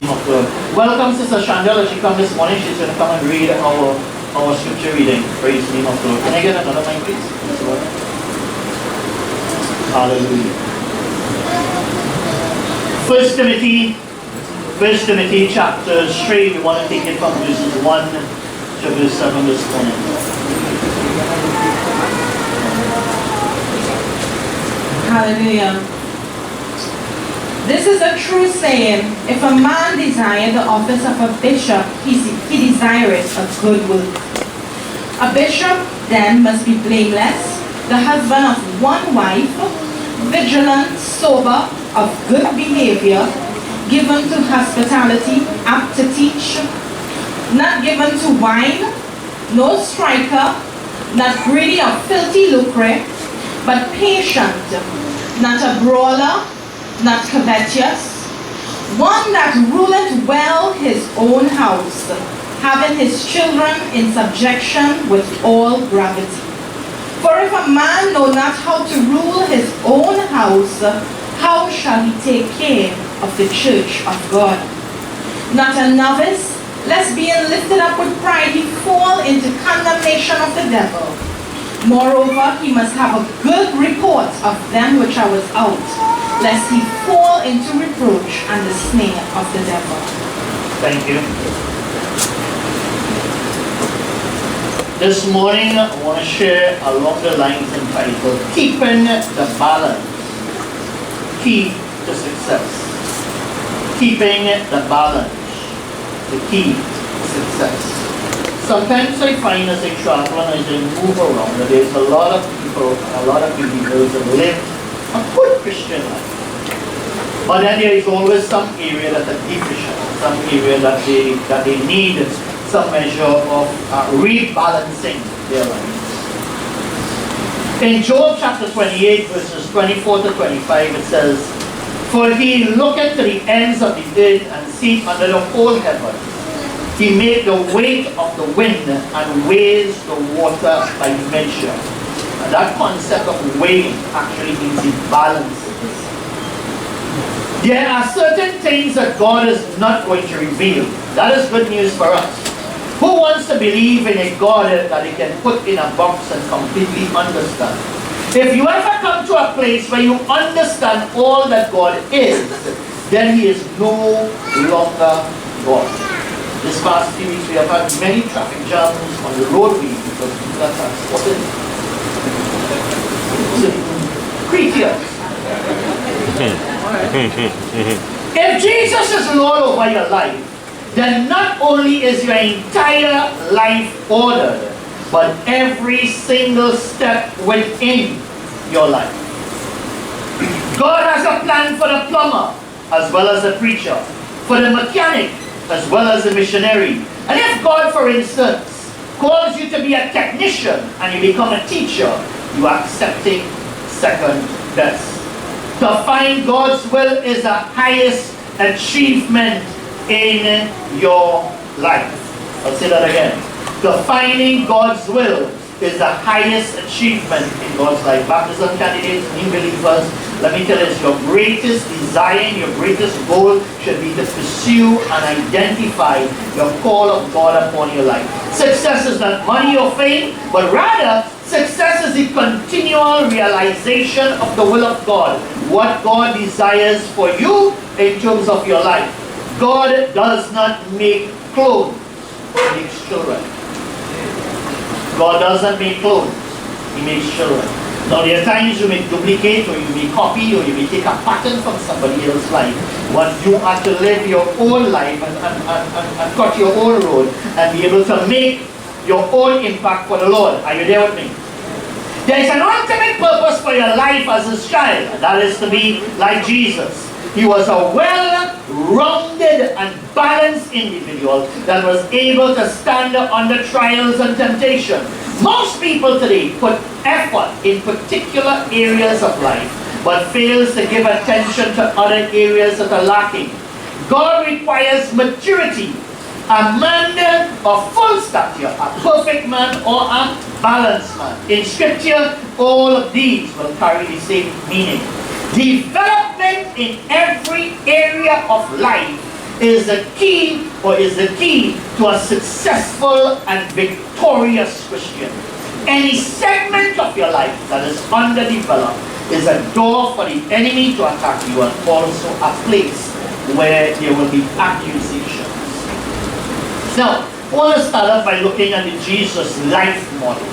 Welcome, Sister Shandelle. As she come this morning, she's going to come and read our scripture reading. Praise the name of the Lord. Can I get another mic, please? Hallelujah. First Timothy chapter 3. We want to take it from verses 1 to verse 7 this morning. Hallelujah. This is a true saying, if a man desire the office of a bishop, he desireth a good work. A bishop then must be blameless, the husband of one wife, vigilant, sober, of good behavior, given to hospitality, apt to teach, not given to wine, no striker, not greedy of filthy lucre, but patient, not a brawler, not covetous, one that ruleth well his own house, having his children in subjection with all gravity. For if a man know not how to rule his own house, how shall he take care of the church of God? Not a novice, lest being lifted up with pride he fall into condemnation of the devil. Moreover, he must have a good report of them which are without, lest he fall into reproach and the snare of the devil. Thank you. This morning, I want to share along the lines entitled, Keeping the Balance. Key to success. Keeping the balance. The key to success. Sometimes I find as I travel and as I move around that there's a lot of people and a lot of believers that live a good Christian life. But then there is always some area that are deficient, some area that they need some measure of rebalancing their lives. In Job chapter 28 verses 24 to 25 it says, For he looketh to the ends of the earth and seeth under the whole heaven. He made the weight of the wind and weighs the water by measure. And that concept of weighing actually means he balances. There are certain things that God is not going to reveal. That is good news for us. Who wants to believe in a God that he can put in a box and completely understand? If you ever come to a place where you understand all that God is, then he is no longer God. This past few weeks we have had many traffic jams on the roadway because people are transported creatures. If Jesus is Lord over your life, then not only is your entire life ordered, but every single step within your life. God has a plan for the plumber as well as the preacher, for the mechanic as well as the missionary. And if God, for instance, calls you to be a technician and you become a teacher, you are accepting second best. To find God's will is the highest achievement in your life. I'll say that again. To finding God's will is the highest achievement in God's life. Baptism candidates, new believers, let me tell you, your greatest desire, your greatest goal should be to pursue and identify the call of God upon your life. Success is not money or fame, but rather success is the continual realization of the will of God. What God desires for you in terms of your life. God does not make clothes, he makes children. God doesn't make clothes, he makes children. Now there are times you may duplicate or you may copy or you may take a pattern from somebody else's life. But you are to live your own life and cut your own road and be able to make your own impact for the Lord. Are you there with me? There is an ultimate purpose for your life as his child, and that is to be like Jesus. He was a well-rounded and balanced individual that was able to stand under trials and temptation. Most people today put effort in particular areas of life, but fails to give attention to other areas that are lacking. God requires maturity, a man of full stature, a perfect man or a balanced man. In Scripture, all of these will carry the same meaning. Development in every area of life is the key to a successful and victorious Christian. Any segment of your life that is underdeveloped is a door for the enemy to attack you, and also a place where there will be accusations. Now, I want to start off by looking at the Jesus life model.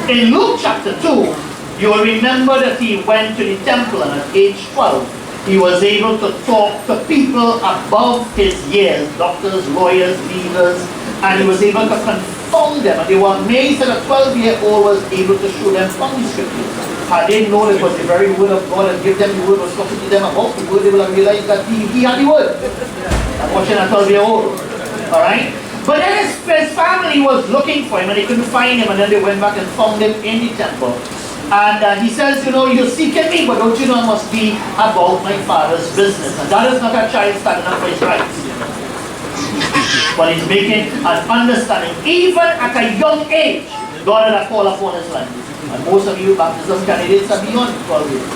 In Luke chapter 2, you will remember that he went to the temple, and at age 12, he was able to talk to people above his years, doctors, lawyers, leaders, and he was able to confound them. And they were amazed that a 12-year-old was able to show them from the scriptures. Had they known it was the very word of God and give them the word, was talking to them about the word, they will have realized that he had the word. I'm watching a 12-year-old. Alright? But then his family was looking for him and they couldn't find him, and then they went back and found him in the temple. And he says, you know, you're seeking me, but don't you know it must be about my father's business. And that is not a child standing up for his rights. But he's making an understanding. Even at a young age, God had a call upon his life. And most of you baptism candidates are beyond 12 years.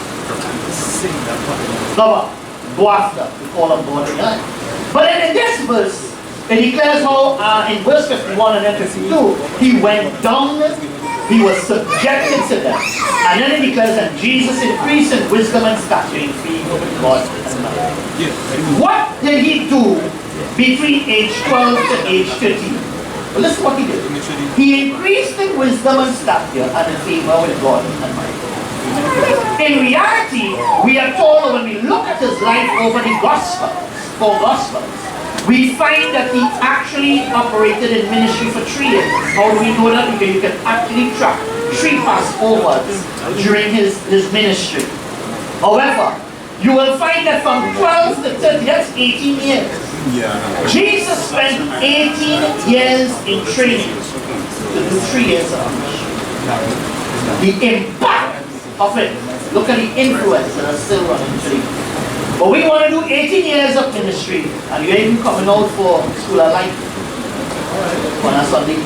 Go after the call of God in your life. But then in this verse, it declares how in verse 51 and then 52, he went down, he was subjected to them. And then it declares that Jesus increased in wisdom and stature in favor with God and man. What did he do between age 12 to age 13? Well, listen what he did. He increased in wisdom and stature and in favor with God and man. In reality, we are told when we look at his life over the Gospels, four Gospels, we find that he actually operated in ministry for 3 years. How do we know that? Because you can actually track 3 Passovers during his ministry. However, you will find that from 12 to 30, that's 18 years. Jesus spent 18 years in training to do 3 years of ministry. The impact of it, look at the influence that is still running today. But we want to do 18 years of ministry, and you're even coming out for School of Life on a Sunday.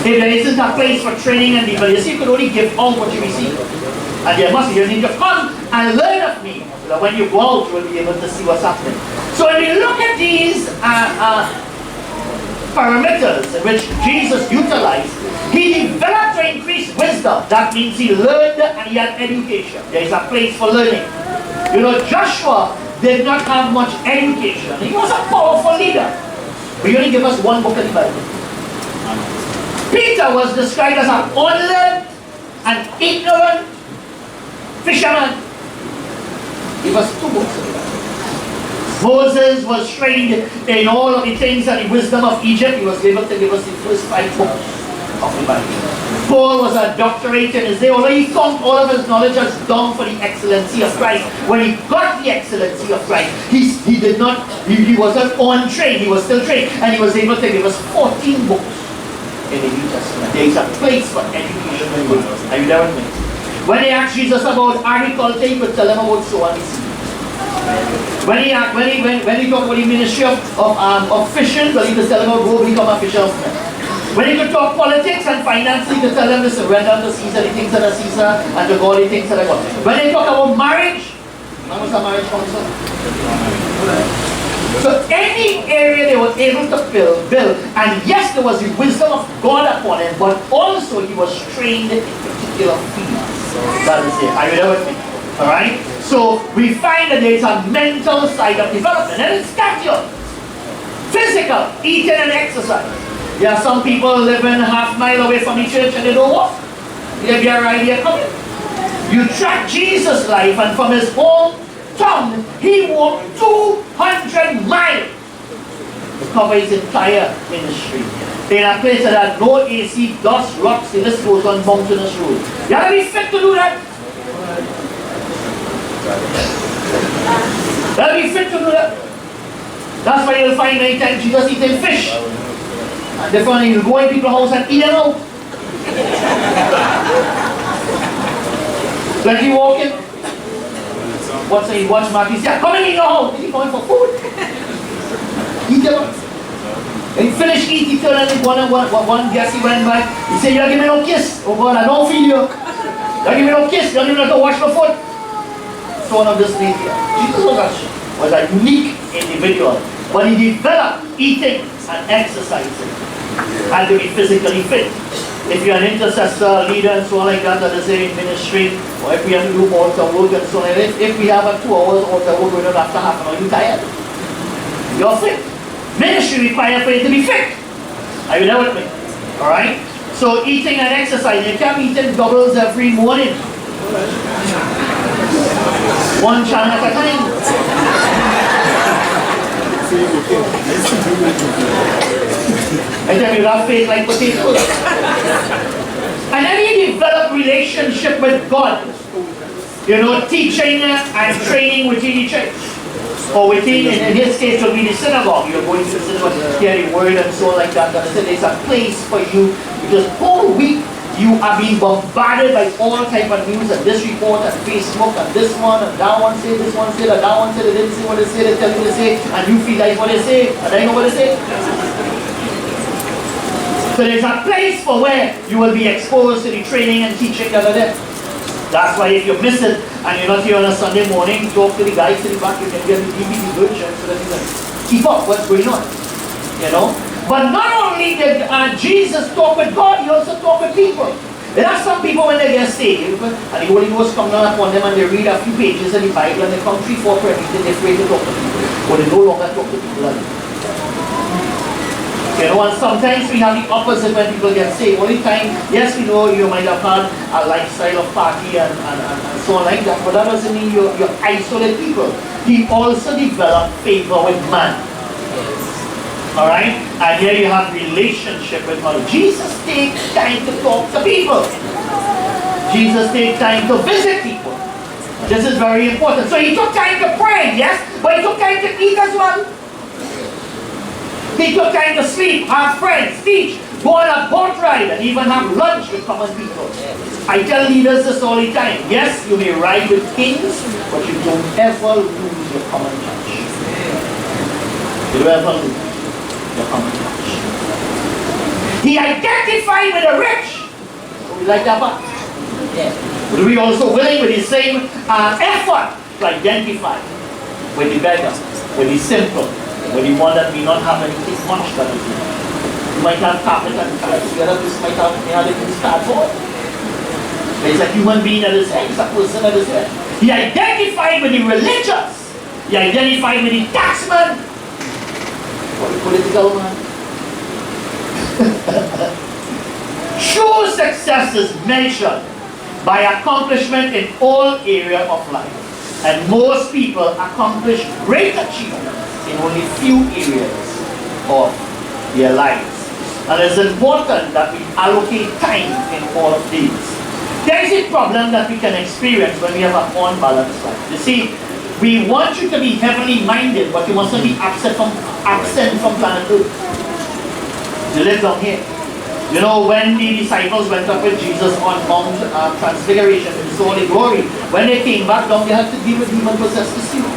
If there isn't a place for training and development, you could only give out what you receive. And there must be, you need to come and learn of me, so that when you go out, you will be able to see what's happening. So when we look at these parameters in which Jesus utilized, he developed to increase wisdom. That means he learned and he had education. There is a place for learning. You know, Joshua did not have much education. He was a powerful leader. But he only gave us one book of the Bible. Peter was described as an unlearned and ignorant fisherman. He was 2 books of the Bible. Moses was trained in all of the things and the wisdom of Egypt. He was able to give us the first 5 books of the Bible. Paul was a doctorate in his day, although he found all of his knowledge as done for the excellency of Christ. When he got the excellency of Christ, he wasn't untrained, he was still trained, and he was able to give us 14 books in the New Testament. There is a place for education. Are you there with me? When they asked Jesus about agriculture, he could tell them about sowing the seed. When he talked about the ministry of fishing, well, he could tell them about go become a fisher of men. When he could talk politics and finance, he could tell them, listen, render unto Caesar the things that are Caesar, and to God the things that are God. When they talk about marriage, when was a marriage council? So any area they were able to build, and yes, there was the wisdom of God upon him, but also he was trained in particular fields. That is it. Are you there with me? Alright? So we find that there is a mental side of development, and it's stature. Physical, eating and exercise. There are some people living half mile away from the church and they don't walk. They'll be a right here coming. You track Jesus' life, and from his own tongue, he walked 200 miles to cover his entire ministry. In a place that had no AC, dust, rocks, and this goes on mountainous road. You gotta be fit to do that. You gotta be fit to do that. That's why you'll find many times Jesus eating fish. And therefore he'll go in people's house and eat them out. When he walk in, what's he watch Mark, he said, come in your house. He's going for food. Eat them out. When he finished eating, he turned and one guest he went back. He said, you don't give me no kiss. Oh God, I don't feel you. Don't give me no kiss. Don't even have to wash my foot. So one of this lady. Jesus was was a unique individual. But he developed eating and exercising and to be physically fit. If you're an intercessor, leader, and so on like that, that is in ministry, or if we have to do altar work and so on, if we have a 2 hours altar work going on after half an hour, you're tired. You're fit. Ministry requires for you to be fit. Are you there with me? Alright? So eating and exercising, you can't be eating doubles every morning. One channel at a time. I tell you, that faith like potatoes. And then you develop relationship with God. You know, teaching and training within each church. Or within, in his case, it will be the synagogue. You're going to the synagogue, hearing word and so on like that. That there's a place for you. Because all week, you are being bombarded by all type of news and this report and Facebook and this one and that one said, this one said, and that one said, they didn't say what they said, they tell you what they say, and you feel like what they say, and I know what they say. So there's a place for where you will be exposed to the training and teaching that are there. That's why if you miss it and you're not here on a Sunday morning, talk to the guys to the back, you can get the DVD good check so that you can keep up what's going on. You know? But not only did Jesus talk with God, he also talked with people. There are some people when they get saved, and the Holy Ghost comes down upon them and they read a few pages in the Bible and they come 3-4 prayer meetings, they're afraid to talk to people. Or they no longer talk to people. You know, and sometimes we have the opposite when people get saved. Only time, yes, we know you might have had a lifestyle of party and so on like that, but that doesn't mean you're isolated people. He also developed favor with man. Alright? And here you have relationship with God. Jesus takes time to talk to people. Jesus takes time to visit people. This is very important. So he took time to pray, yes? But he took time to eat as well. He took time to sleep, have friends, teach, go on a boat ride, and even have lunch with common people. I tell leaders this all the time. Yes, you may ride with kings, but you don't ever lose your common touch. You don't ever lose your common touch. He identified with the rich. We like that part. Yeah. But we also willing with the same effort to identify with the beggar, with the simple, with the one that may not have anything much that is here. You might have carpet and tiles together, this might have it in cardboard. There's a human being that is here, it's a person that is here. He identified with the religious. He identified with the taxman. Or the political man. True success is measured by accomplishment in all areas of life. And most people accomplish great achievements in only few areas of their lives. And it's important that we allocate time in all of these. There is a problem that we can experience when we have an unbalanced life. You see, we want you to be heavenly minded, but you must not be absent from planet Earth. You live down here. You know, when the disciples went up with Jesus on Mount Transfiguration and saw the glory, when they came back down, they had to deal with demon-possessed issues.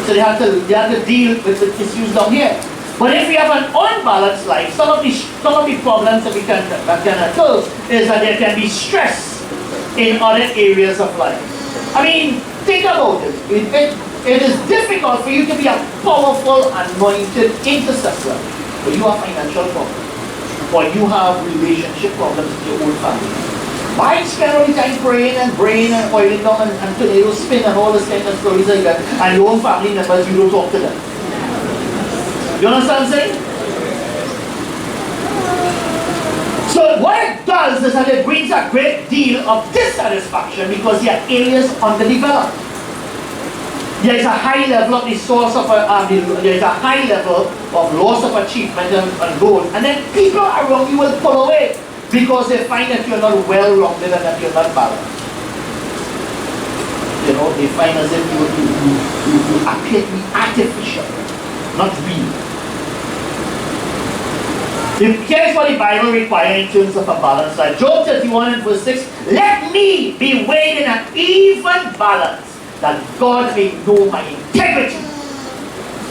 So they had to deal with the issues down here. But if we have an unbalanced life, some of the problems that can occur is that there can be stress in other areas of life. I mean, think about it. It is difficult for you to be a powerful, anointed intercessor, but you have financial problems. Or you have relationship problems with your own family. Why spend all the time praying and oiling down and tornado spin and all this kind of stories like that, and your own family members, you don't talk to them? You understand what I'm saying? So what it does is that it brings a great deal of dissatisfaction because there are areas underdeveloped. There is a high level of the source of there is a high level of loss of achievement and goal, and then people around you will pull away because they find that you're not well-rounded and that you're not balanced. You know, they find as if you appear to be artificial, not real. Here's what the Bible requires in terms of a balanced life. Job 31 and verse 6, let me be weighed in an even balance, that God may know my integrity.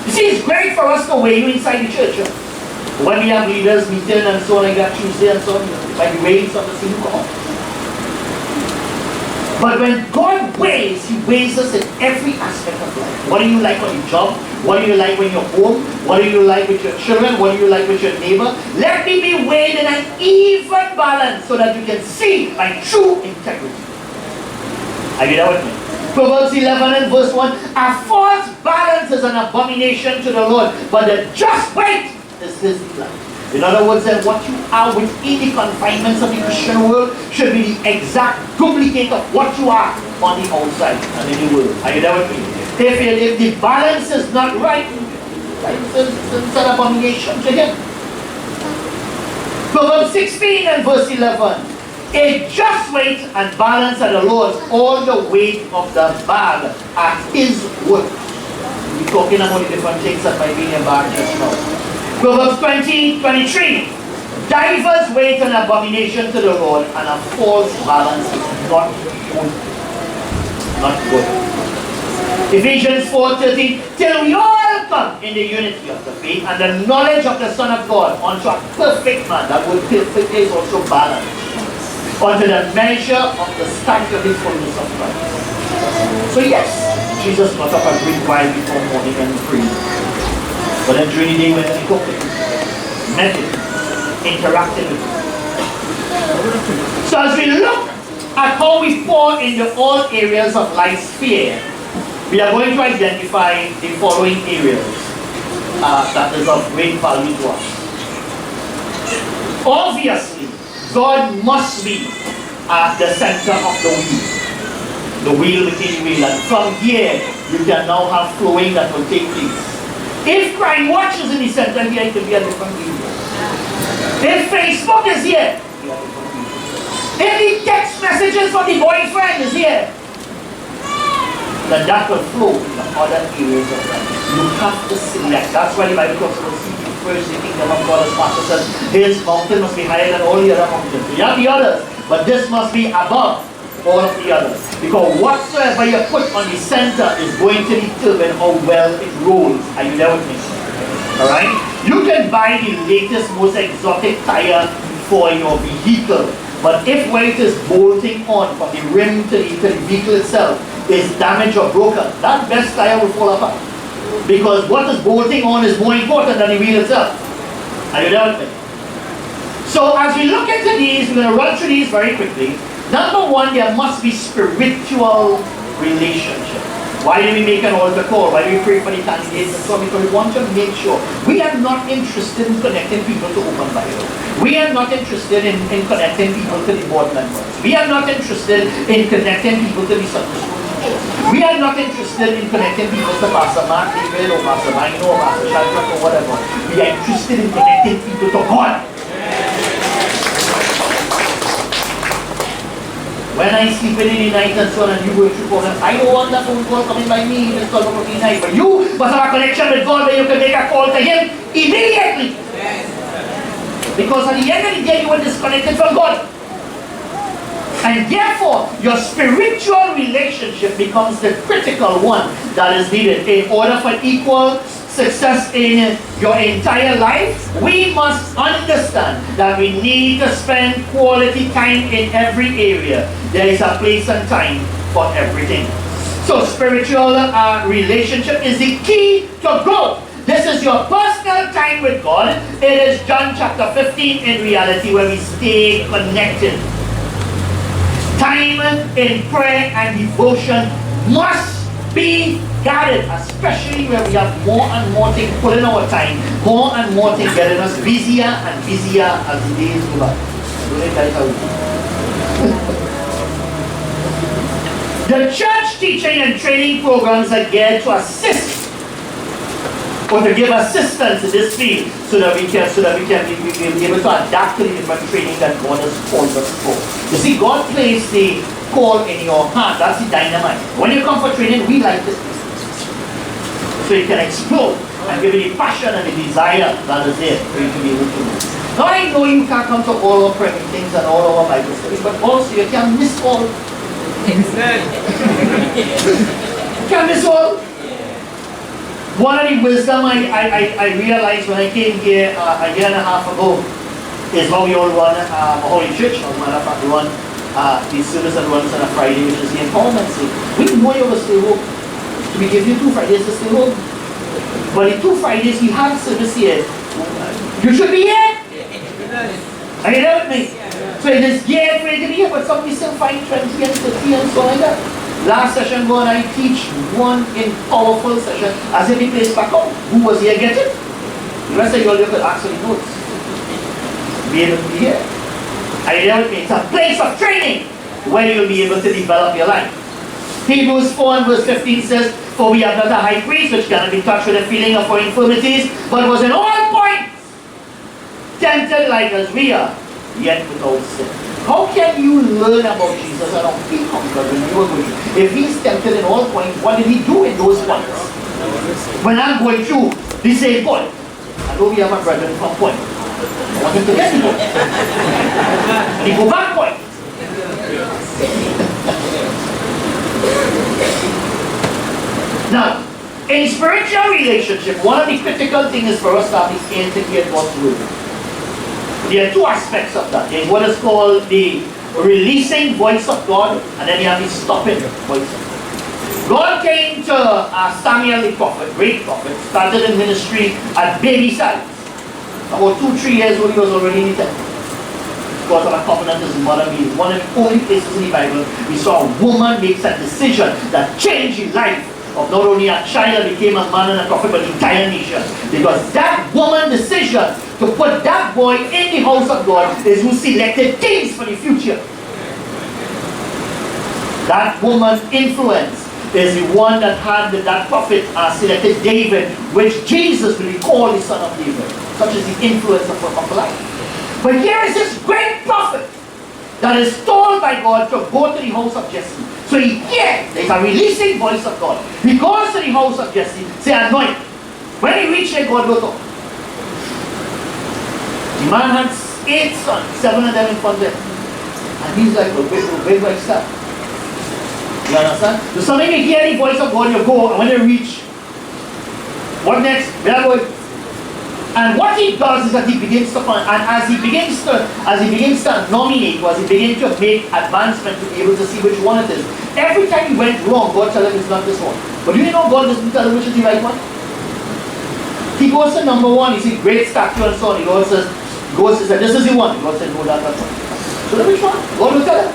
You see, it's great for us to weigh you inside the church. When we have leaders meeting and so on like that Tuesday and so on, by the weighing of the same God. But when God weighs, He weighs us in every aspect of life. What do you like on your job? What do you like when you're home? What do you like with your children? What do you like with your neighbor? Let me be weighed in an even balance so that you can see my true integrity. Are you there with me? Proverbs 11 and verse 1. A false balance is an abomination to the Lord, but the just weight is His delight. In other words, then what you are within the confinements of the Christian world should be the exact duplicate of what you are on the outside and in the world. Are you there with me? If the balance is not right, it's an abomination to Him. Proverbs 16 and verse 11. A just weight and balance are the Lord's, all the weight of the bag are His work. We're talking about the different things that might be in your bag just now. Proverbs 20:23. Divers weight an abomination to the Lord, and a false balance is not good. Not good. Ephesians 4:13. Till we all come in the unity of the faith and the knowledge of the Son of God unto a perfect man. That word perfect is also balance. Unto the measure of the stature of the fullness of Christ. So yes, Jesus got up a great while before morning and prayed. But then during the day when he talked to him, met him, interacted with him. So as we look at how we fall into all areas of life's sphere, we are going to identify the following areas that is of great value to us. Obviously, God must be at the center of the wheel within the wheel, and from here you can now have flowing that will take place. If crime watch is in the center here, it will be a different view. If Facebook is here, if the text messages from the boyfriend is here, then that will flow into other areas of life. You have to select. That's why the Bible talks about seeking first the kingdom of God, as Pastor says. His mountain must be higher than all the other mountains. You have the others, but this must be above all of the others. Because whatsoever you put on the center is going to determine how well it rolls. Are you there with me? Alright? You can buy the latest, most exotic tire for your vehicle. But if where it is bolting on from the rim to the vehicle itself is damaged or broken, that best tire will fall apart. Because what is bolting on is more important than the wheel itself. Are you there with me? So as we look into these, we're going to run through these very quickly. Number one, there must be spiritual relationship. Why do we make an altar call? Why do we pray for the candidates and so on? Because we want to make sure we are not interested in connecting people to Open Bible. We are not interested in connecting people to the board members. We are not interested in connecting people to the Sunday school teachers. We are not interested in connecting people to Pastor Mark David or Pastor Mino or Pastor Shadrack or whatever. We are interested in connecting people to God. When I sleep in the night and so on, and you go through problems, I don't want that phone call coming by me, it's called over the night. But you must have a connection with God where you can make a call to Him immediately. Yes. Because at the end of the day, you are disconnected from God. And therefore, your spiritual relationship becomes the critical one that is needed. In order for equal success in your entire life, we must understand that we need to spend quality time in every area. There is a place and time for everything. So spiritual relationship is the key to growth. This is your personal time with God. It is John chapter 15 in reality where we stay connected. Time in prayer and devotion must be guarded, especially where we have more and more things pulling our time, more and more things getting us busier and busier as the days go by. The church teaching and training programs are geared to assist or to give assistance in this field so that we can be able to adapt to the different training that God has called us for. You see, God placed the call in your heart. That's the dynamite. When you come for training, we like this. So you can explode and give you the passion and the desire that is there for you to be able to do. Now I know you can't come to all our prayer meetings and all our Bible studies, but also you can miss all. You can miss all. One of the wisdom I realized when I came here a year and a half ago is how we all run a holy church. As a matter of fact, we run the service that runs on a Friday, which is the empowerment service. We know you will stay home. We give you 2 Fridays to stay home. But the 2 Fridays we have service here, you should be here. Are you there with me? So it is geared for you to be here, but some we still find 20 and 30 and so like that. Last session, when I teach one in powerful session, as if he plays back home. Who was here get it? The rest of you all you could ask for the notes. Be able to be here. Are you there with me? It's a place of training where you'll be able to develop your life. Hebrews 4 and verse 15 says, "For we have not a high priest which cannot be touched with the feeling of our infirmities, but was in all points tempted like as we are, yet without sin." How can you learn about Jesus and how he conquered when you were going through? If he's tempted in all points, what did he do in those points? When I'm going through the same point, I know we have a brethren from point. I want him to get the point. He go back point. Now, in spiritual relationship, one of the critical things is for us to have the ear to hear God's word. There are 2 aspects of that. There's what is called the releasing voice of God, and then you have the stopping voice of God. God came to Samuel the prophet, great prophet, started in ministry at baby size. About 2-3 years old, he was already in the temple. Because of a covenant as his mother means. One of the only places in the Bible we saw a woman makes a decision that changed the life of not only a child that became a man and a prophet, but the entire nation. Because that woman's decision to put that boy in the house of God is who selected kings for the future. That woman's influence is the one that had that prophet selected David, which Jesus will be called the son of David. Such is the influence of life. But here is this great prophet that is told by God to go to the house of Jesse. So he hears, there's a releasing voice of God. He goes to the house of Jesse, say, anoint. When he reached there, God goes up. The man had 8 sons, 7 of them in front of him. And he's like, big like that. You understand? So somebody may hear the voice of God, you go, and when you reach, what next? Where are going? And what he does is that he begins to find, and as he begins to nominate, as he begins to make advancement to be able to see which one it is. Every time he went wrong, God tells him it's not this one. But do you know God doesn't tell him which is the right one? He goes to number 1, he sees great statue and so on. He goes says, this is the one. God says, no, that's not one. So then which one? God will tell him.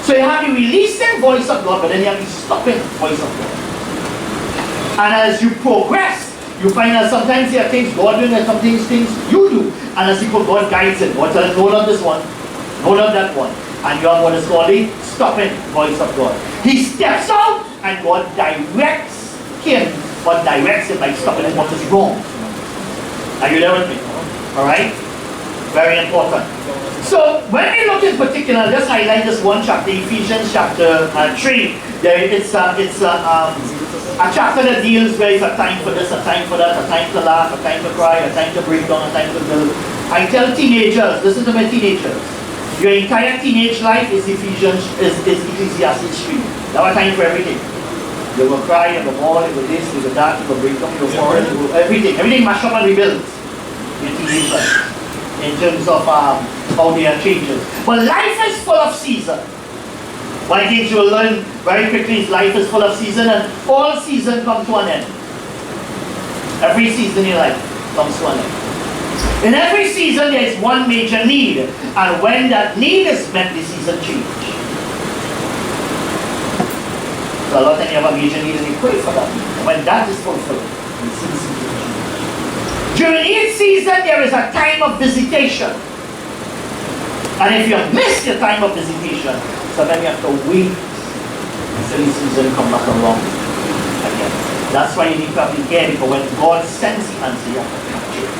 So you have the releasing voice of God, but then you have the stopping voice of God. And as you progress, you find that sometimes there are things God doing and some things you do. And as people, God guides it. God tells, no, not this one. No, not that one. And you have what is called the stopping voice of God. He steps out and God directs him, but directs him by stopping him what is wrong. Are you there with me? Alright? Very important. So when we look in particular, just highlight this one chapter, Ephesians chapter 3. It's a chapter that deals with a time for this, a time for that, a time to laugh, a time to cry, a time to break down, a time to build. I tell teenagers, listen to my teenagers, your entire teenage life is Ecclesiastes 3. You have a time for everything. You will cry, you will bawl, you will this, you will that, you will break down, you will quarrel, you will everything. Everything mash up and rebuild your teenage life in terms of how they are changes. But life is full of seasons. One of the things you will learn very quickly is life is full of seasons, and all seasons come to an end. Every season in your life comes to an end. In every season there is one major need, and when that need is met, the season changes. So a lot of times you have a major need and you pray for that. And when that is fulfilled, the season changes. During each season there is a time of visitation. And if you miss your time of visitation, sometimes you have to wait until the season come back along again. That's why you need to have the care, because when God sends the answer, you have to capture it.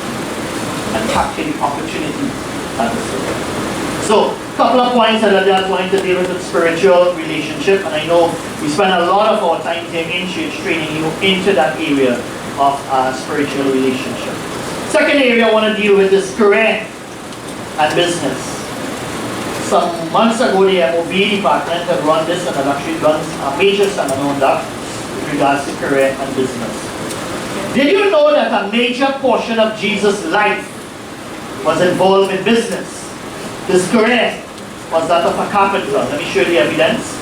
And capture the opportunity at the service. So, a couple of points that are going to deal with the spiritual relationship. And I know we spend a lot of our time here in church training you into that area of spiritual relationship. Second area I want to deal with is career and business. Some months ago, the MOB department had run this and had actually done a major seminar on that with regards to career and business. Did you know that a major portion of Jesus' life was involved in business? His career was that of a carpenter. Let me show you the evidence.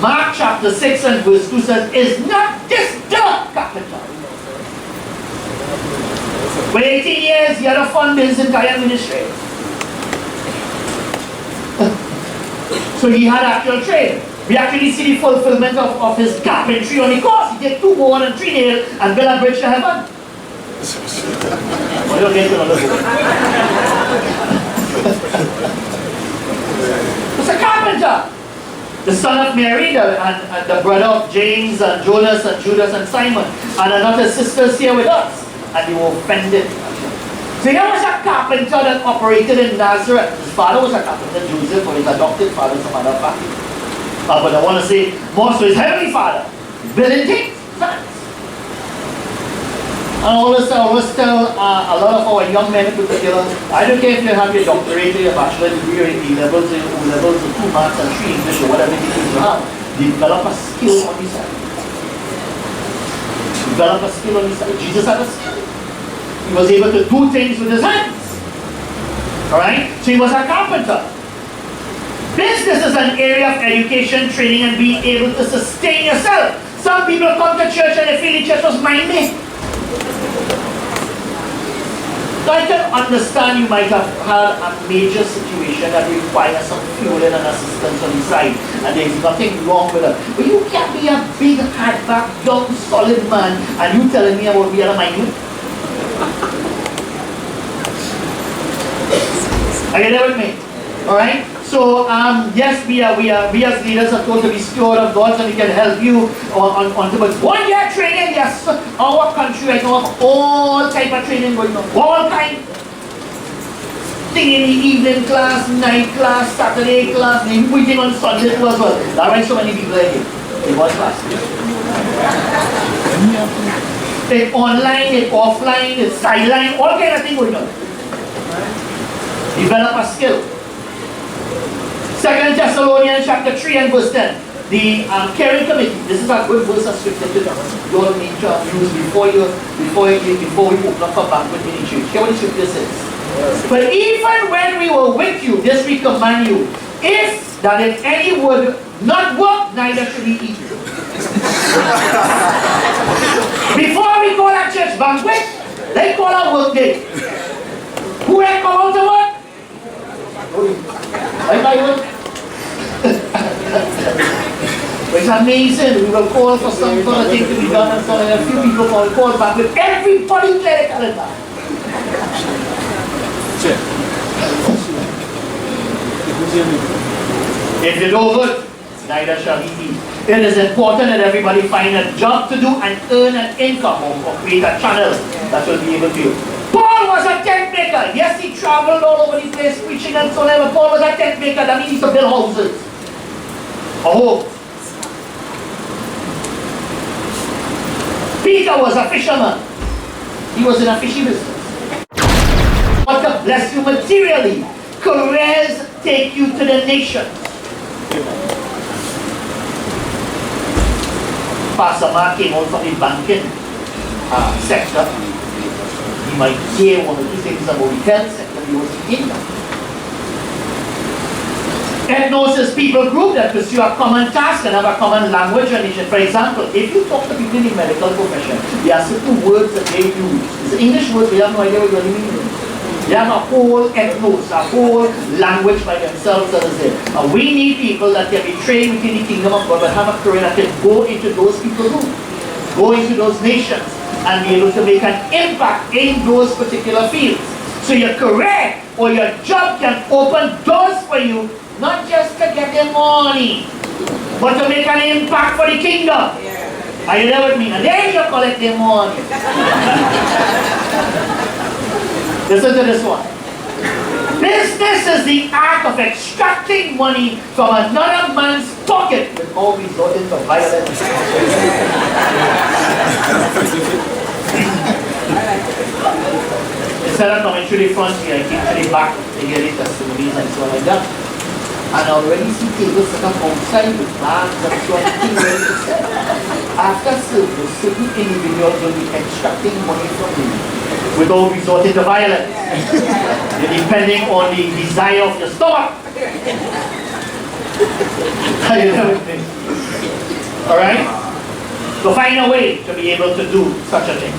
Mark chapter 6 and verse 2 says, is not this the carpenter? For 18 years, he had a fund his entire ministry. So he had actual trade. We actually see the fulfillment of his carpentry on the cross. He did 2 board and 3 nails and built a bridge to heaven. What do you get to another book? It's a carpenter. The son of Mary, and the brother of James and Jonas and Judas and Simon, and another sisters here with us. And they were offended. So here was a carpenter that operated in Nazareth. His father was a carpenter, Joseph, or his adopted father, some other family. But I want to say more so his heavenly father, building things, sons. And I always tell a lot of our young men in particular, I don't care if you have your doctorate or your bachelor degree or your A levels or your O levels or 2 maths and 3 English or whatever it is you have, develop a skill on your side. Develop a skill on your side. Jesus had a skill. He was able to do things with his hands. Alright? So he was a carpenter. Business is an area of education, training, and being able to sustain yourself. Some people come to church and they feel the church was mind-made. So I can understand you might have had a major situation that requires some fueling and assistance on the side, and there's nothing wrong with it. But you can't be a big, hard-back, young, solid man, and you telling me about being a mind. Are you there with me? Alright? So, yes, we as leaders are told to be steward of God, so we can help you on but 1 year training. Yes, our country right now have all type of training going on. All kind. Thing in the evening class, night class, Saturday class, and everything on Sunday too as well. That's why so many people are here. In one class. It's online, it's offline, it's sideline, all kind of thing going on. Develop a skill. 2 Thessalonians chapter 3 and verse 10. The caring committee. This is a good verse of scripture to you all need to use before we open up a banquet in the church. Hear what the scripture says. But even when we were with you, this we command you, if any would not work, neither should he eat. Before we call our church banquet, they call our work day. Who ain't come out to work? It's amazing. We will call for some sort of thing to be done, and so a few people will call back with everybody clear the calendar. If you do good, neither shall he eat. It is important that everybody find a job to do and earn an income or create a channel that will be able to. Paul was a tent maker. Yes, he traveled all over the place preaching and so on. But Paul was a tent maker. That means he used to build houses. A home. Peter was a fisherman. He was in a fishing business. But to bless you materially, careers take you to the nations. Pastor Mark came out from the banking sector. He might hear one or two things about the health sector. He was in that. Ethnos is people group that pursue a common task and have a common language and nation. For example, if you talk to people in the medical profession, there are certain words that they use. It's English words, we have no idea what you're meaning. They have a whole ethnos, a whole language by themselves that is there. And we need people that can be trained within the kingdom of God, but have a career that can go into those people groups, go into those nations, and be able to make an impact in those particular fields. So your career or your job can open doors for you, not just to get the money, but to make an impact for the kingdom. Are you there with me? And then you collect the money. Listen to this one. Business is the act of extracting money from another man's pocket with all resorting to violence. Instead of coming to the front here, I came to the back to hear the testimonies and so on like that. And I already see tables set up outside with bags and so on, things ready to sell. After service, certain individuals will be extracting money from you without resorting to violence. Depending on the desire of your stomach. Are you there with me? Alright? So find a way to be able to do such a thing.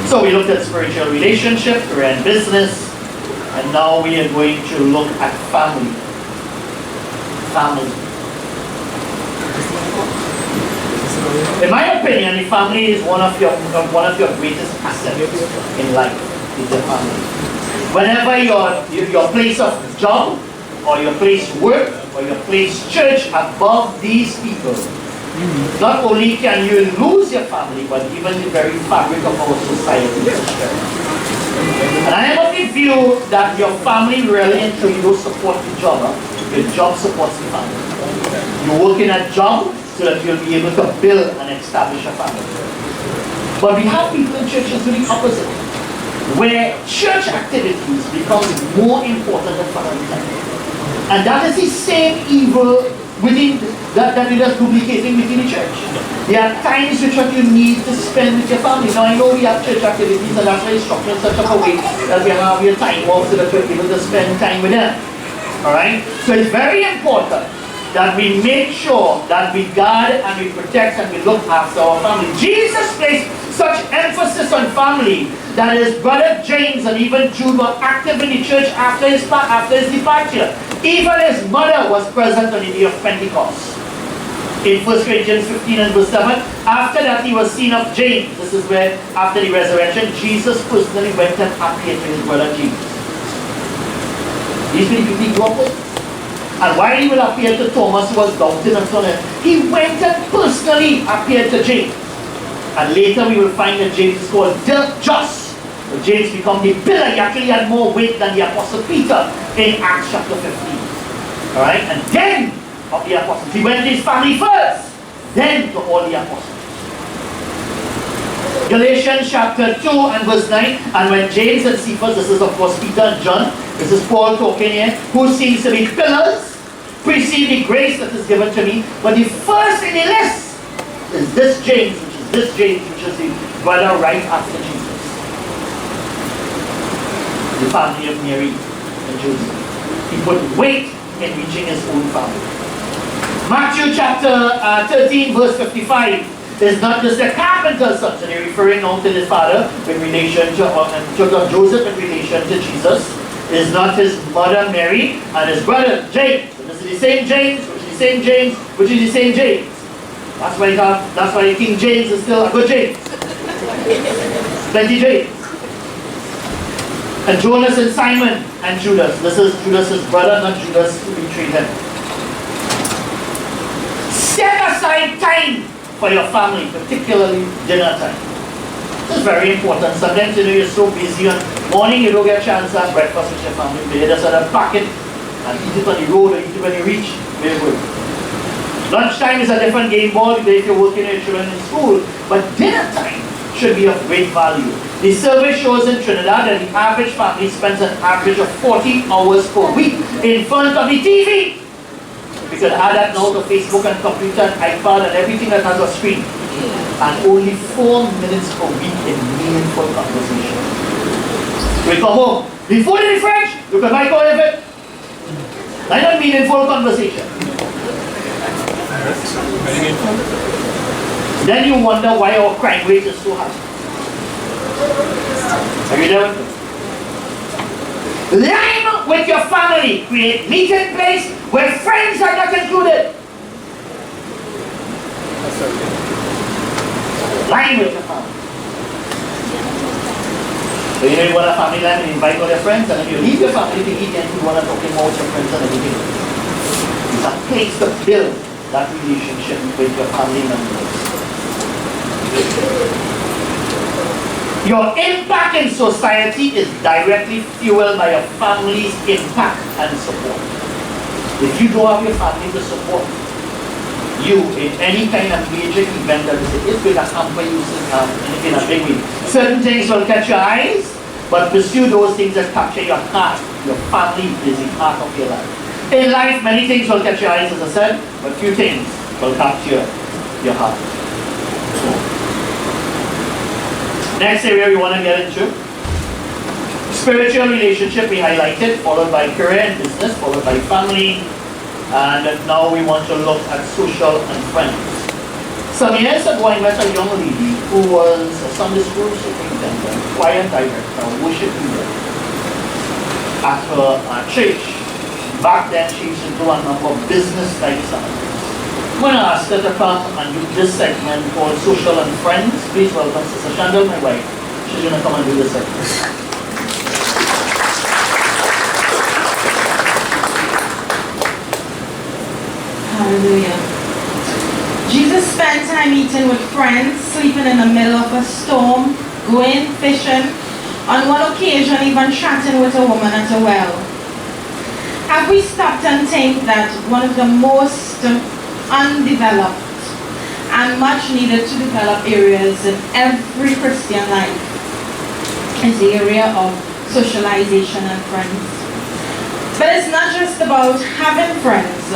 So we looked at spiritual relationship, career and business, and now we are going to look at family. Family. In my opinion, the family is one of your greatest assets in life. Is your family. Whenever your place of job, or your place work, or your place church above these people, not only can you lose your family, but even the very fabric of our society. And I am of the view that your family really and truly don't support the job. Your job supports the family. You work in a job so that you'll be able to build and establish a family. But we have people in churches doing the opposite, where church activities become more important than family time. And that is the same evil within that we are duplicating within the church. There are times which you need to spend with your family. Now I know we have church activities, and that's why it's structured in such a way that we have your time off so that we're able to spend time with them. Alright? So it's very important that we make sure that we guard and we protect and we look after our family. Jesus placed such emphasis on family that his brother James and even Jude were active in the church after his departure. Even his mother was present on the day of Pentecost. In 1 Corinthians 15 and verse 7, after that he was seen of James. This is where, after the resurrection, Jesus personally went and appeared to his brother James. These people he grew up with. And while he will appear to Thomas, who was doubting and so on, he went and personally appeared to James. And later we will find that James is called the Just. So James became the pillar. He actually had more weight than the Apostle Peter in Acts chapter 15. Alright? And then of the apostles, he went to his family first, then to all the apostles. Galatians chapter 2 and verse 9, and when James and Cephas, this is of course Peter and John, this is Paul talking here, who seems to be pillars, precede the grace that is given to me. But the first in the list is this James, which is the brother right after Jesus. The family of Mary and Joseph. He put weight in reaching his own family. Matthew chapter 13 verse 55 is not just a carpenter's son, so they're referring now to his father in relation to Joseph in relation to Jesus. It is not his mother Mary and his brother James. So this is the same James, which is the same James, which is the same James. That's why King James is still a good James. Plenty James. And Jonas and Simon and Judas. This is Judas's brother, not Judas who betrayed him. Set aside time for your family, particularly dinner time. This is very important. Sometimes you're so busy on morning you don't get a chance to have breakfast with your family. You just have to pack it and eat it on the road or eat it when you reach. Very good. Lunchtime is a different game ball if you're working with your children in school. But dinner time should be of great value. The survey shows in Trinidad that the average family spends an average of 40 hours per week in front of the TV. We could add that now to Facebook and computer and iPad and everything that has a screen. And only 4 minutes per week in meaningful conversation. We come home, the food in the fridge, you can microwave it. That's not meaningful conversation. Then you wonder why our crime rate is so high. Are you there with me? Line with your family. Create meeting place where friends are not included. Line with your family. So you want a family line and invite all your friends, and if you leave your family to eat and you want to talk more with your friends and everything. It's a place to build that relationship with your family members. Your impact in society is directly fueled by your family's impact and support. If you don't have your family to support you in any kind of major event that it's going to hamper you in a big way. Certain things will catch your eyes, but pursue those things that capture your heart. Your family is the heart of your life. In life, many things will catch your eyes, as I said, but few things will capture your heart. Next area we want to get into, spiritual relationship we highlighted, followed by career and business, followed by family, And now we want to look at social and friends. Some years ago, I met a young lady who was a Sunday school superintendent, choir director, worship leader at her church. Back then, she used to do a number of business type services. I'm going to ask her to come and do this segment called Social and Friends. Please welcome Sister Shandelle, my wife. She's going to come and do this segment. Hallelujah. Jesus spent time eating with friends, sleeping in the middle of a storm, going fishing, on one occasion even chatting with a woman at a well. Have we stopped and think that one of the most undeveloped and much needed to develop areas in every Christian life is the area of socialization and friends? But it's not just about having friends,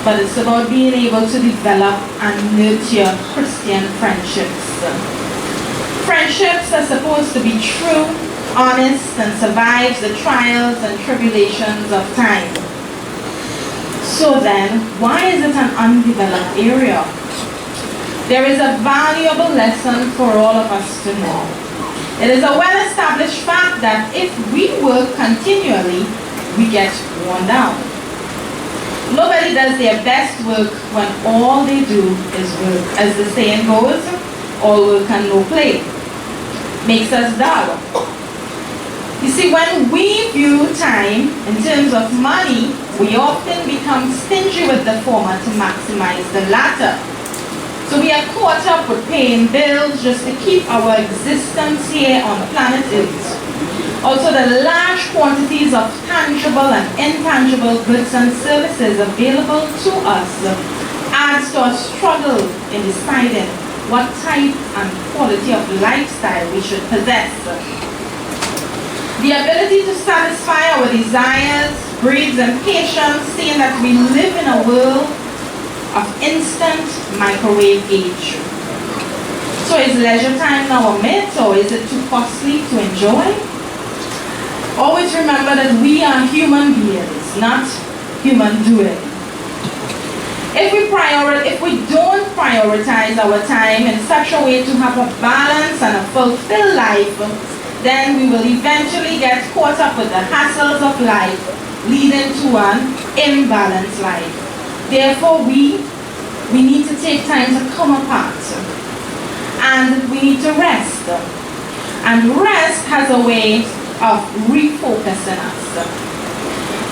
but it's about being able to develop and nurture Christian friendships. Friendships are supposed to be true, honest, and survive the trials and tribulations of time. So then, why is it an undeveloped area? There is a valuable lesson for all of us to know. It is a well-established fact that if we work continually, we get worn down. Nobody does their best work when all they do is work. As the saying goes, all work and no play. Makes us dull. You see, when we view time in terms of money, we often become stingy with the former to maximize the latter. So we are caught up with paying bills just to keep our existence here on the planet Earth. Also, the large quantities of tangible and intangible goods and services available to us adds to our struggle in deciding what type and quality of lifestyle we should possess. The ability to satisfy our desires breeds impatience, seeing that we live in a world of instant microwave age. So is leisure time now a myth, or is it too costly to enjoy? Always remember that we are human beings, not human doing. If we don't prioritize our time in such a way to have a balanced and a fulfilled life, then we will eventually get caught up with the hassles of life, leading to an imbalanced life. Therefore, we need to take time to come apart, and we need to rest. And rest has a way of refocusing us.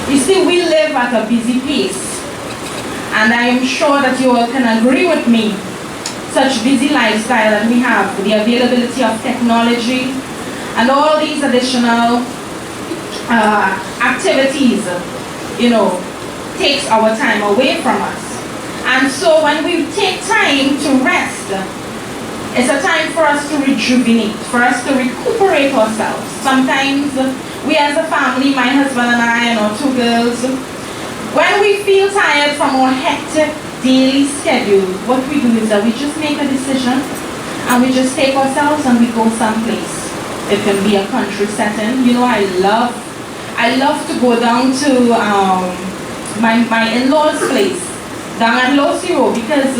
You see, we live at a busy pace, and I am sure that you all can agree with me. Such busy lifestyle that we have, the availability of technology, and all these additional activities, takes our time away from us. And so when we take time to rest, it's a time for us to rejuvenate, for us to recuperate ourselves. Sometimes we as a family, my husband and I and our two girls, when we feel tired from our hectic daily schedule, what we do is that we just make a decision and we just take ourselves and we go someplace. It can be a country setting. I love to go down to my in-laws' place down at Losiro, because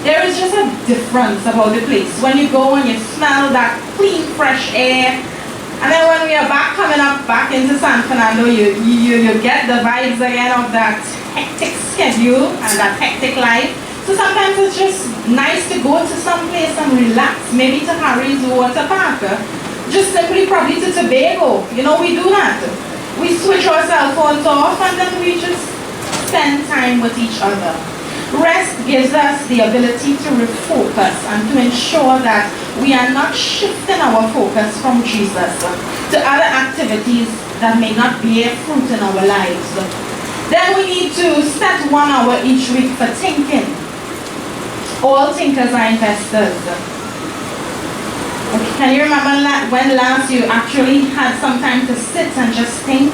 there is just a difference about the place. When you go and you smell that clean, fresh air, and then when we are coming up back into San Fernando, you get the vibes again of that hectic schedule and that hectic life. So sometimes it's just nice to go to some place and relax, maybe to Harry's Water Park, just simply probably to Tobago. We do that. We switch our cell phones off and then we just spend time with each other. Rest gives us the ability to refocus and to ensure that we are not shifting our focus from Jesus to other activities that may not bear fruit in our lives. Then we need to set 1 hour each week for thinking. All thinkers are investors. Okay, can you remember when last you actually had some time to sit and just think?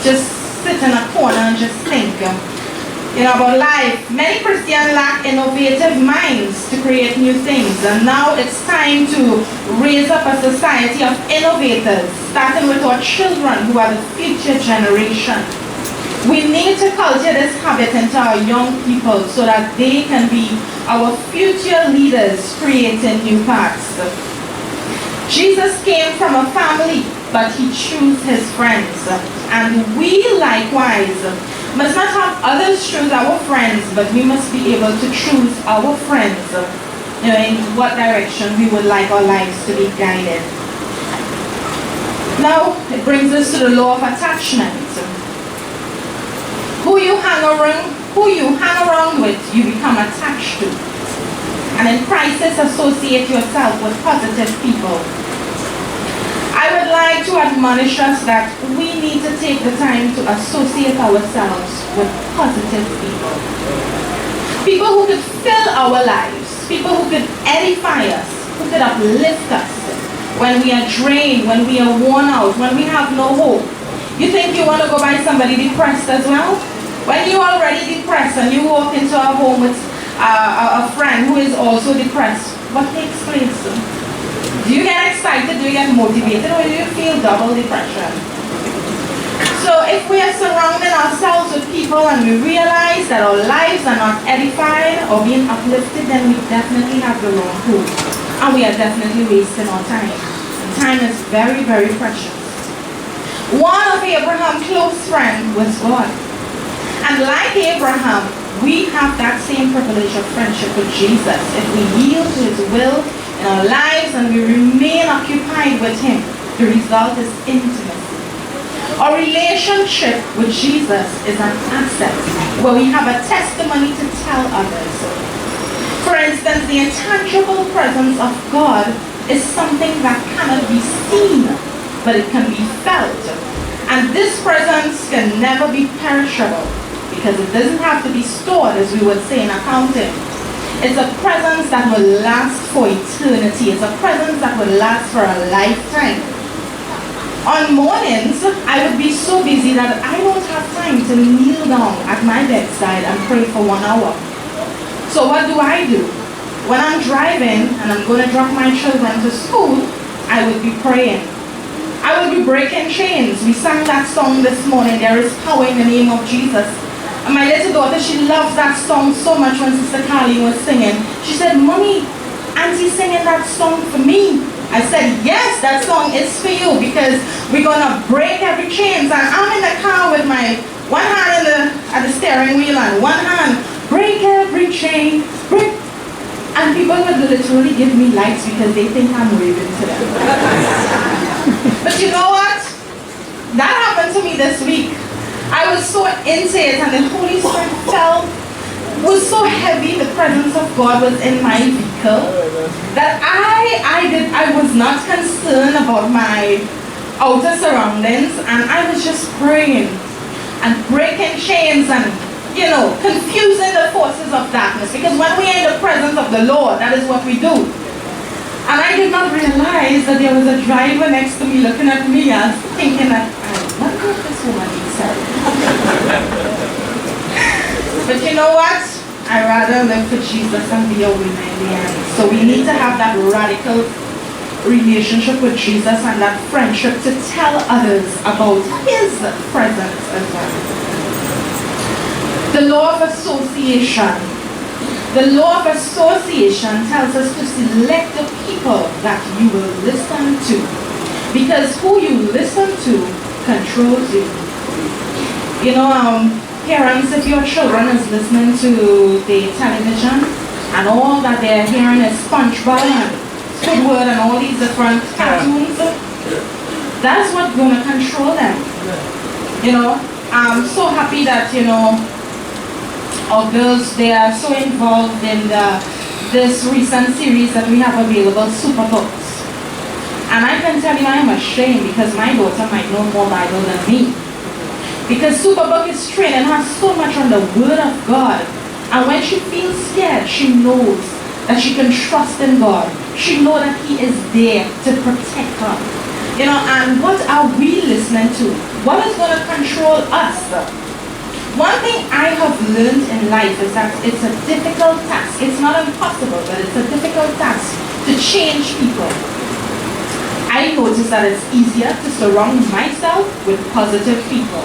Just sit in a corner and just think. About life. Many Christians lack innovative minds to create new things, and now it's time to raise up a society of innovators, starting with our children who are the future generation. We need to cultivate this habit into our young people so that they can be our future leaders creating new paths. Jesus came from a family, but he chose his friends. And we likewise must not have others choose our friends, but we must be able to choose our friends, in what direction we would like our lives to be guided. Now, it brings us to the law of attachment. Who you hang around with, you become attached to. And in crisis, associate yourself with positive people. I would like to admonish us that we need to take the time to associate ourselves with positive people. People who could fill our lives, people who could edify us, who could uplift us when we are drained, when we are worn out, when we have no hope. You think you want to go by somebody depressed as well? When you're already depressed and you walk into a home with a friend who is also depressed, what takes place? Do you get excited? Do you get motivated? Or do you feel double depression? So if we are surrounding ourselves with people and we realize that our lives are not edified or being uplifted, then we definitely have the wrong hope. And we are definitely wasting our time. And time is very, very precious. One of Abraham's close friends was God. And like Abraham, we have that same privilege of friendship with Jesus. If we yield to his will in our lives and we remain occupied with him, the result is intimacy. Our relationship with Jesus is an asset where we have a testimony to tell others. For instance, the intangible presence of God is something that cannot be seen, but it can be felt. And this presence can never be perishable, because it doesn't have to be stored, as we would say in accounting. It's a presence that will last for eternity. It's a presence that will last for a lifetime. On mornings, I would be so busy that I don't have time to kneel down at my bedside and pray for 1 hour. So what do? When I'm driving and I'm going to drop my children to school, I would be praying. I would be breaking chains. We sang that song this morning, There is Power in the Name of Jesus. And my little daughter, she loves that song so much. When Sister Carly was singing, she said, "Mommy, Auntie's singing that song for me." I said, yes, that song is for you, because we're going to break every chain. And I'm in the car with my one hand at the steering wheel and one hand, break every chain, break. And people would literally give me likes because they think I'm waving to them. But you know what? That happened to me this week. I was so into it, and the Holy Spirit was so heavy, the presence of God was in my vehicle, that I was not concerned about my outer surroundings, and I was just praying and breaking chains and, confusing the forces of darkness. Because when we are in the presence of the Lord, that is what we do. And I did not realize that there was a driver next to me looking at me and thinking that, I wonder if this woman needs service. But you know what? I'd rather live for Jesus and be a winner in the end. So we need to have that radical relationship with Jesus and that friendship to tell others about his presence as well. The law of association. The law of association tells us to select the people that you will listen to, because who you listen to controls you. Parents, if your children is listening to the television and all that they're hearing is SpongeBob and Squidward and all these different cartoons, that's what's going to control them. I'm so happy that, our girls, they are so involved in this recent series that we have available, Superbooks. And I can tell you I am ashamed because my daughter might know more Bible than me. Because Superbook is training her so much on the Word of God. And when she feels scared, she knows that she can trust in God. She knows that he is there to protect her. And what are we listening to? What is going to control us? One thing I have learned in life is that it's a difficult task. It's not impossible, but it's a difficult task to change people. I notice that it's easier to surround myself with positive people.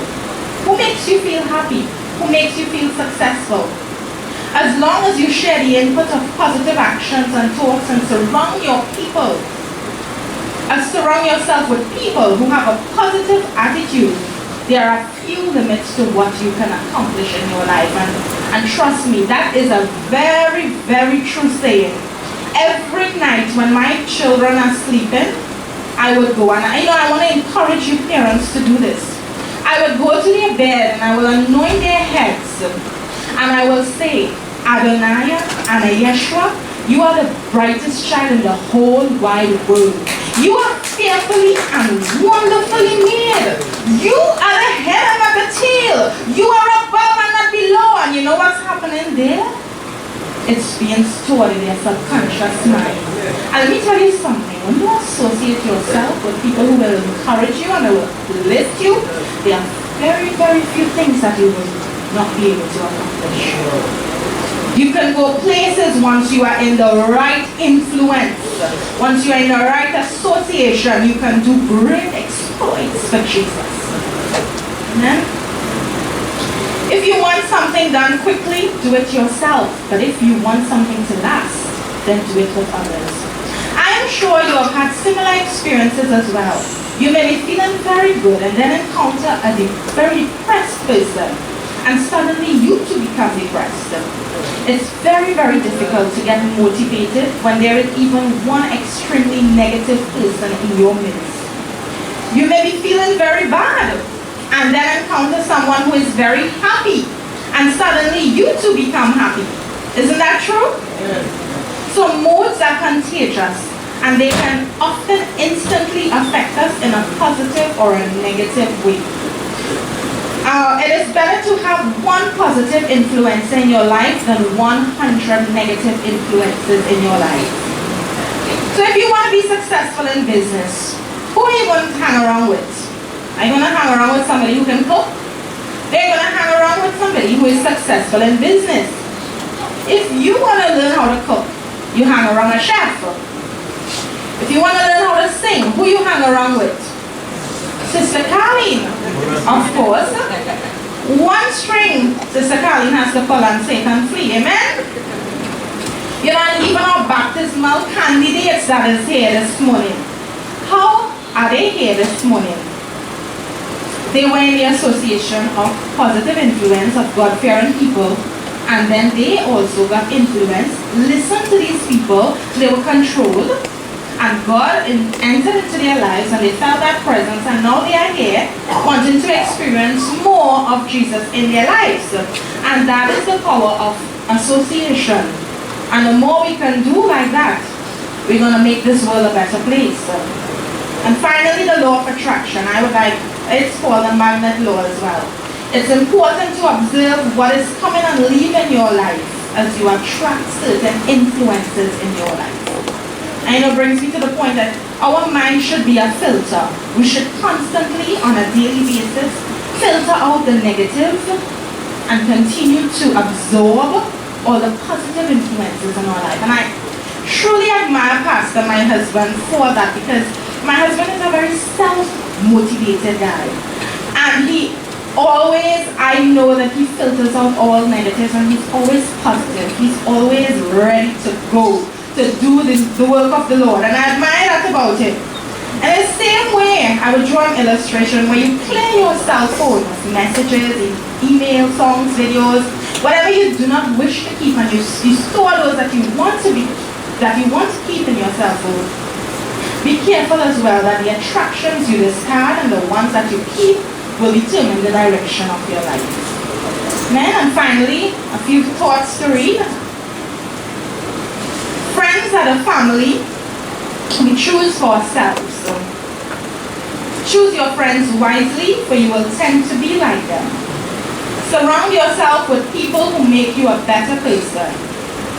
Who makes you feel happy? Who makes you feel successful? As long as you share the input of positive actions and thoughts and surround yourself with people who have a positive attitude, there are few limits to what you can accomplish in your life. And trust me, that is a very, very true saying. Every night when my children are sleeping, I would go, and I want to encourage you parents to do this. I would go to their bed and I will anoint their heads and I will say, Adonai and Yeshua, you are the brightest child in the whole wide world. You are fearfully and wonderfully made. You are the head and not the tail. You are above and not below. And you know what's happening there? It's being stored in their subconscious mind. And let me tell you something. When you associate yourself with people who will encourage you and will lift you, there are very, very few things that you will not be able to accomplish. You can go places once you are in the right influence. Once you are in the right association, you can do great exploits for Jesus. Amen? If you want something done quickly, do it yourself. But if you want something to last, then do it with others. I am sure you have had similar experiences as well. You may be feeling very good and then encounter a very depressed person, and suddenly you too become depressed. It's very, very difficult to get motivated when there is even one extremely negative person in your midst. You may be feeling very bad and then encounter someone who is very happy, and suddenly you too become happy. Isn't that true? Yes. So moods are contagious, and they can often instantly affect us in a positive or a negative way. It is better to have one positive influence in your life than 100 negative influences in your life. So if you want to be successful in business, who are you going to hang around with? Are you going to hang around with somebody who can cook? They're going to hang around with somebody who is successful in business. If you want to learn how to cook, you hang around a chef. If you want to learn how to sing, who you hang around with? Sister Colleen, of course. One string Sister Colleen has to pull and Satan flee. Amen? You know, and even our baptismal candidates that is here this morning. How are they here this morning? They were in the association of positive influence of God-fearing people, and then they also got influence. Listen to these people. They were controlled, and God entered into their lives, and they felt that presence, and now they are here wanting to experience more of Jesus in their lives. And that is the power of association. And the more we can do like that, we're going to make this world a better place. And finally, the law of attraction. It's called the magnet law as well. It's important to observe what is coming and leaving your life as you attract certain influences in your life. And it brings me to the point that our mind should be a filter. We should constantly, on a daily basis, filter out the negative and continue to absorb all the positive influences in our life. And I truly admire Pastor, my husband, for that, because my husband is a very self-motivated guy. And he always, I know that he filters out all negatives, and he's always positive. He's always ready to go to do the work of the Lord, and I admire that about him. And the same way, I would draw an illustration where you clear your cell phone with messages, email, songs, videos, whatever you do not wish to keep, and you store those that you want to keep in your cell phone. Be careful as well that the attractions you discard and the ones that you keep will determine the direction of your life. Amen. And finally, a few thoughts to read. Friends are the family we choose for ourselves. Choose your friends wisely, for you will tend to be like them. Surround yourself with people who make you a better person.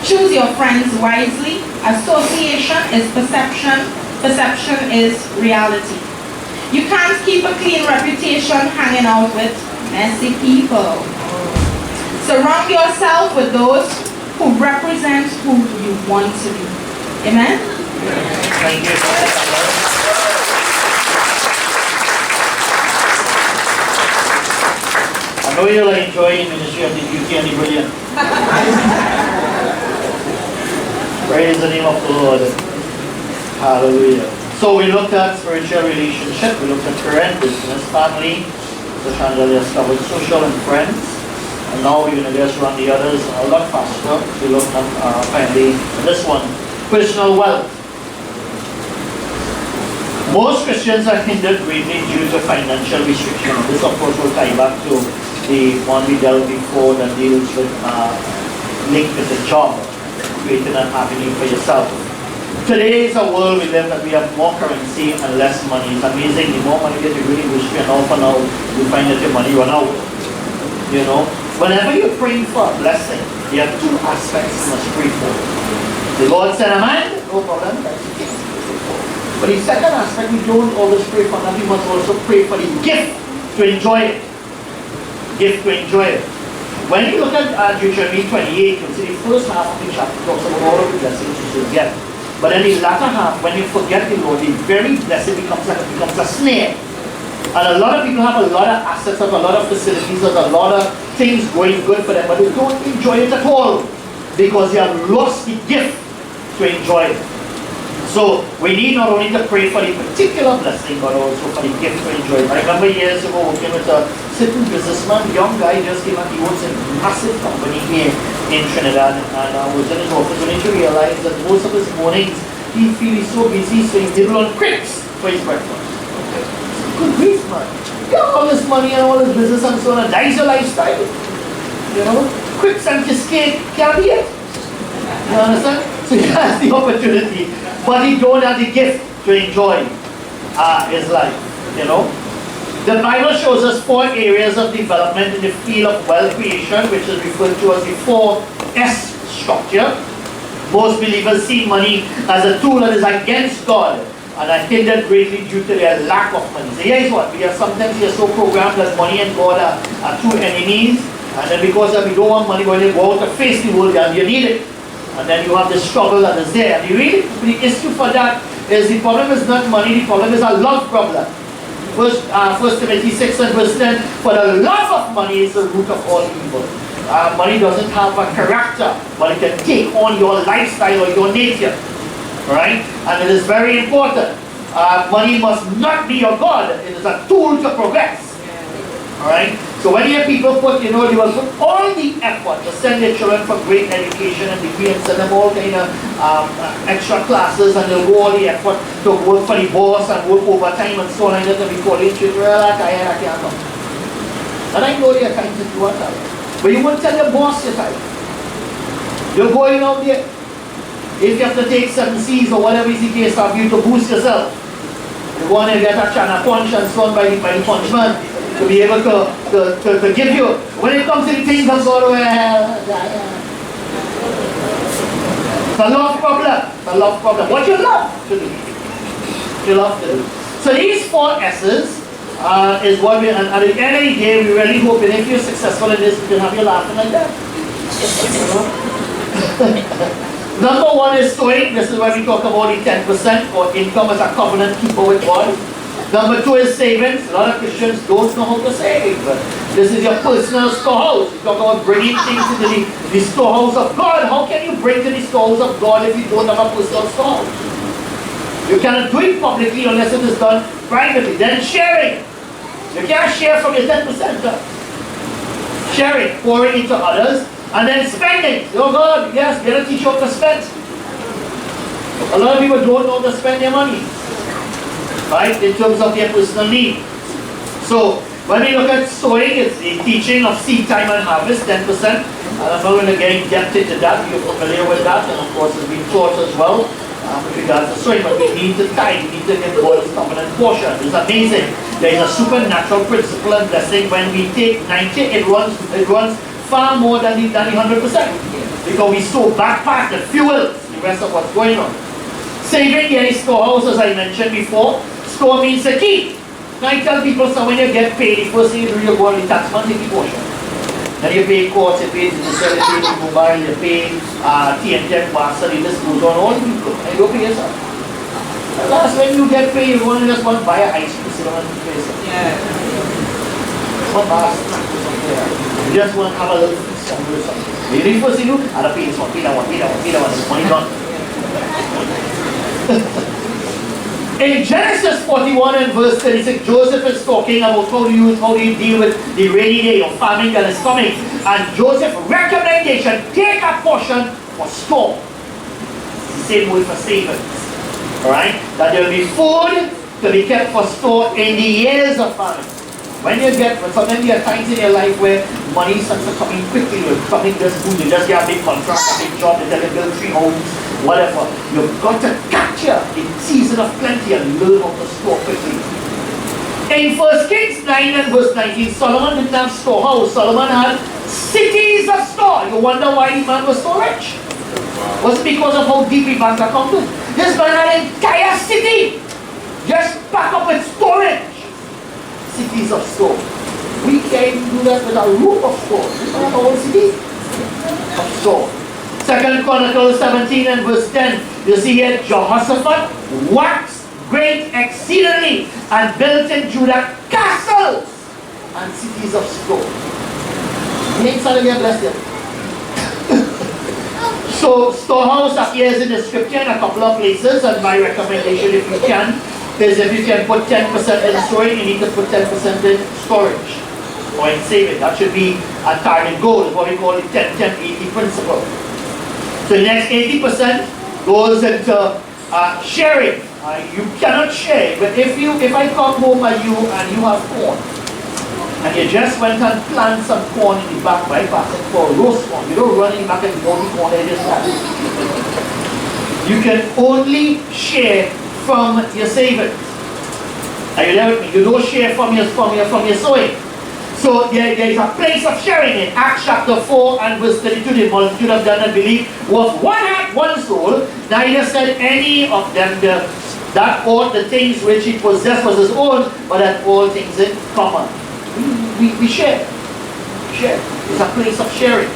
Choose your friends wisely. Association is perception. Perception is reality. You can't keep a clean reputation hanging out with messy people. Surround yourself with those who represent who you want to be. Amen? Thank you. How are you like enjoying the ministry of the beauty and the brilliant? Praise the name of the Lord. Hallelujah. So we looked at spiritual relationship, we looked at parent, business, family, the Shandelle has covered social and friends, and now we're going to just run the others a lot faster. We looked at finally this one, personal wealth. Most Christians are hindered greatly due to financial restriction. This of course will tie back to the one we dealt before that deals with linked with the job, creating an avenue for yourself. Today is a world we live that we have more currency and less money. It's amazing. The more money that you really wish to, and all for now, you find that your money run out. You know, whenever you're praying for a blessing, there are two aspects you must pray for. The Lord sent a man, no problem, that's okay. But the second aspect, we don't always pray for that. We must also pray for the gift to enjoy it. Gift to enjoy it. When you look at Deuteronomy 28, you'll see the first half of the chapter talks about all of the blessings you should get. But in the latter half, when you forget the Lord, the very blessing becomes a snare. And a lot of people have a lot of assets, have a lot of facilities, have a lot of things going good for them, but they don't enjoy it at all because they have lost the gift to enjoy it. So we need not only to pray for the particular blessing, but also for the gift to enjoy it. I remember years ago working with a certain businessman, young guy, just came and he owns a massive company here in Trinidad, and I was in his office only to realize that most of his mornings he feels so busy, so he's living on crepes for his breakfast. Good grief, man. You got all this money and all this business and so on, and that's your lifestyle. You know, crepes and cheesecake can't be it. You understand? So he has the opportunity, but he don't have the gift to enjoy his life. You know, the Bible shows us 4 areas of development in the field of wealth creation, which is referred to as the 4S structure. Most believers see money as a tool that is against God and are hindered greatly due to their lack of money. So here's what we are so programmed that money and God are two enemies, and then because we don't want money, when you go out to face the world, and you need it. And then you have the struggle that is there. And the issue for that is the problem is not money, the problem is a love problem. First Timothy 6 and verse 10, for the love of money is the root of all evil. Money doesn't have a character, but it can take on your lifestyle or your nature. Right? And it is very important. Money must not be your God. It is a tool to progress. Alright? So when you have people put, they will put all the effort to send their children for great education and degree and send them all kind of extra classes, and they'll go all the effort to work for the boss and work overtime and so on, and just be calling children, I can't come. And I know there are times that you are tired. But you won't tell your boss you're tired. You're going out there. If you have to take 7 C's or whatever is the case of you to boost yourself, you want to get a chana punch and so on by the punchman, to be able to give you, when it comes to the things of God, it's a love problem. It's a love problem. What you love to do. You love to do. So these 4 S's is what we, and at the end of the day, we really hope that if you're successful in this, we can have you laughing like that. Number 1 is sowing. This is where we talk about the 10% or income as a covenant keeper with God. Number 2 is savings. A lot of Christians don't know how to save. This is your personal storehouse. You talk about bringing things into the storehouse of God. How can you bring to the storehouse of God if you don't have a personal storehouse? You cannot do it publicly unless it is done privately. Then sharing. You can't share from your 10%. Sharing, pouring into others, and then spending. Oh God, yes, they don't teach you how to spend. A lot of people don't know how to spend their money. Right, in terms of their personal needs. So, when we look at sowing, it's the teaching of seed time and harvest, 10%. And I'm not going to get in depth into that, you're familiar with that, and of course it's been taught as well with regards to sowing, but we need to tithe, we need to get God's covenant portion. It's amazing. There is a supernatural principle and blessing when we take 90, it runs far more than the 100%. Because we sow backpack, the fuels, the rest of what's going on. Saving in storehouse, as I mentioned before. Store means a key. Now I tell people, so when you get paid, the first thing you do, you go on the tax man, take the portion. Then you pay courts, you pay the facility, you pay mobile, you pay TNT, master, the list goes on, all the people. And you pay yourself. And last when you get paid, you only just want to buy an ice cream, so you don't want to pay yourself. Yeah. One last snack or something there. You just want to have a little something or something. You need first you, and the pains one, Peter one, the money gone. In Genesis 41 and verse 36, Joseph is talking about how do you deal with the rainy day or famine that is coming. And Joseph's recommendation, take a portion for store. It's the same way for savings. Alright? That there will be food to be kept for store in the years of famine. When sometimes there are times in your life where money starts coming quickly, you're coming just good, you just get a big contract, a big job, you tell you build 3 homes, whatever. You've got to capture the season of plenty and learn how to store quickly. In 1 Kings 9 and verse 19, Solomon didn't have storehouse. Solomon had cities of store. You wonder why the man was so rich? Was it because of how deep his bank account was? This man had an entire city just packed up with storage. Cities of store. We can do that with a roof of store. This is not a whole city of store. 2 Chronicles 17 and verse 10. You see here, Jehoshaphat waxed great exceedingly and built in Judah castles and cities of store. He ain't suddenly blessed yet. So storehouse appears in the scripture in a couple of places, and my recommendation, if you can, is if you can put 10% in storage, you need to put 10% in storage or in saving. That should be a target goal. It's what we call the 10-10-80 principle. So the next 80% goes into sharing. You cannot share, but if I come home and you have corn, and you just went and planted some corn in the back, right, basket for roast corn. You don't run in the back and go the corn, just that. You can only share from your savings. Are you there with me? You don't share from your sowing. So there is a place of sharing in Acts chapter 4 and verse 32. The multitude of them that believed was one heart, one soul. Neither said any of them that all the things which he possessed was his own, but that all things in common. We share. Share. It's a place of sharing.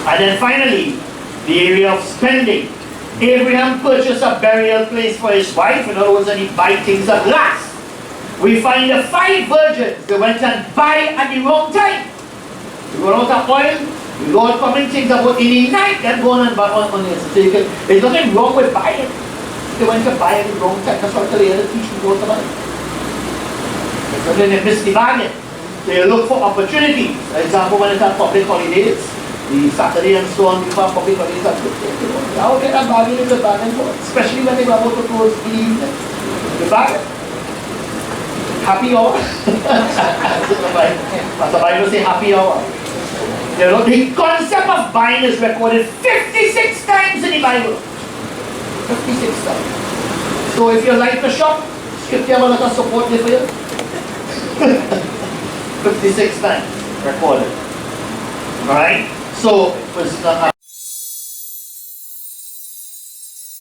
And then finally, the area of spending. Abraham purchased a burial place for his wife. In other words, and he buy things that last. We find the 5 virgins. They went and buy at the wrong time. They run out of oil. The Lord coming things about in the night. Then go on and buy on this. There's nothing wrong with buying. They went to buy at the wrong time. That's what the later teach me about the money. Because then they miss the bargain. They look for opportunities. For example, when it's at public holidays, the Saturday and so on, before public holidays are good. Now get a bargain is a bargain for it. Especially when they go out to close in the evening. The bargain. Happy hour. As the Bible say happy hour. You know, the concept of buying is recorded 56 times in the Bible. 56 times. So if you like to shop, scripture will let us support you for you. 56 times recorded. Alright? So it was